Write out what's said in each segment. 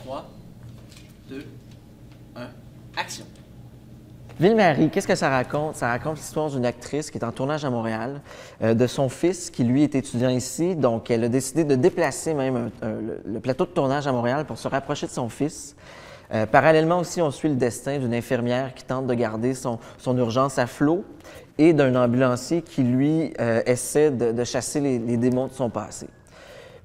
3, 2, 1, action! Ville-Marie, qu'est-ce que ça raconte? Ça raconte l'histoire d'une actrice qui est en tournage à Montréal, de son fils qui, lui, est étudiant ici. Donc, elle a décidé de déplacer même le plateau de tournage à Montréal pour se rapprocher de son fils. Parallèlement aussi, on suit le destin d'une infirmière qui tente de garder son urgence à flot et d'un ambulancier qui, lui, essaie de chasser les démons de son passé.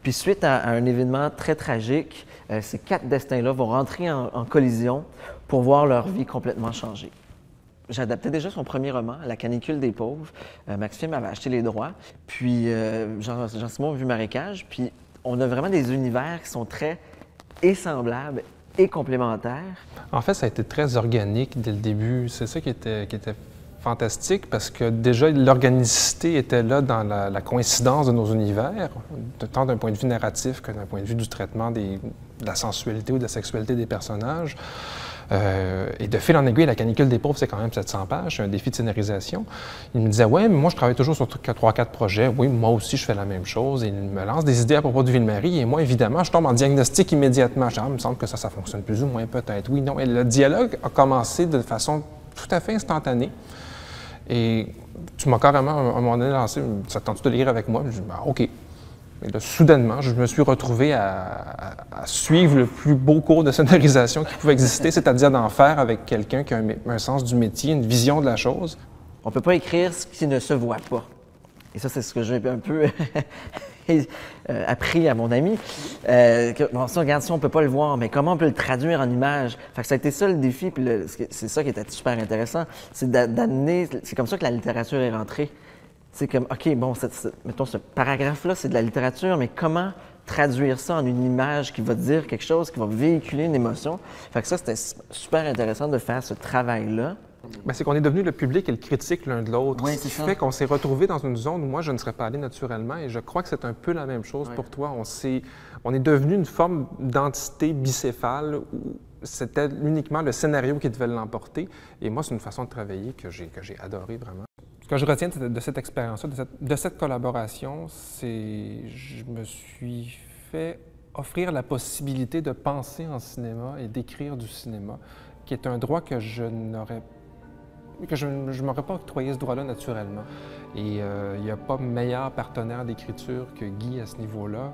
Puis suite à un événement très tragique, ces 4 destins-là vont rentrer en collision pour voir leur vie complètement changer. J'adaptais déjà son premier roman, La canicule des pauvres. Max Film avait acheté les droits, puis Jean-Simon a vu Marécage, puis on a vraiment des univers qui sont très semblables et complémentaires. En fait, ça a été très organique dès le début. C'est ça qui était fantastique parce que déjà, l'organicité était là dans la coïncidence de nos univers, tant d'un point de vue narratif que d'un point de vue du traitement de la sensualité ou de la sexualité des personnages. Et de fil en aiguille, La canicule des pauvres, c'est quand même 700 pages, c'est un défi de scénarisation. Il me disait « Ouais, mais moi, je travaille toujours sur 3-4 projets. Oui, moi aussi, je fais la même chose. » Et il me lance des idées à propos de Ville-Marie. Et moi, évidemment, je tombe en diagnostic immédiatement. Je dis « Ah, il me semble que ça fonctionne plus ou moins, peut-être. Oui, non. » Et le dialogue a commencé de façon tout à fait instantanée. Et tu m'as carrément, à un moment donné, lancé « Ça te tente de lire avec moi? » Je dis « OK. » Et là, soudainement, je me suis retrouvé à suivre le plus beau cours de scénarisation qui pouvait exister, c'est-à-dire d'en faire avec quelqu'un qui a un sens du métier, une vision de la chose. On ne peut pas écrire ce qui ne se voit pas. Et ça, c'est ce que j'ai un peu appris à mon ami. Bon, ça, regarde, ça, on ne peut pas le voir, mais comment on peut le traduire en images? Fait que ça a été ça le défi, puis c'est ça qui était super intéressant, c'est d'amener, c'est comme ça que la littérature est rentrée. C'est comme, OK, bon, mettons, ce paragraphe-là, c'est de la littérature, mais comment traduire ça en une image qui va dire quelque chose, qui va véhiculer une émotion? Fait que ça, c'était super intéressant de faire ce travail-là. Bien, c'est qu'on est devenu le public et le critique l'un de l'autre. Oui, ce qui fait qu'on s'est retrouvé dans une zone où moi, je ne serais pas allé naturellement, et je crois que c'est un peu la même chose pour toi. On est devenu une forme d'entité bicéphale où c'était uniquement le scénario qui devait l'emporter. Et moi, c'est une façon de travailler que j'ai adoré vraiment. Ce que je retiens de cette expérience-là, de cette collaboration, c'est je me suis fait offrir la possibilité de penser en cinéma et d'écrire du cinéma, qui est un droit que je m'aurais pas octroyé ce droit-là naturellement. Et il n'y a pas meilleur partenaire d'écriture que Guy à ce niveau-là.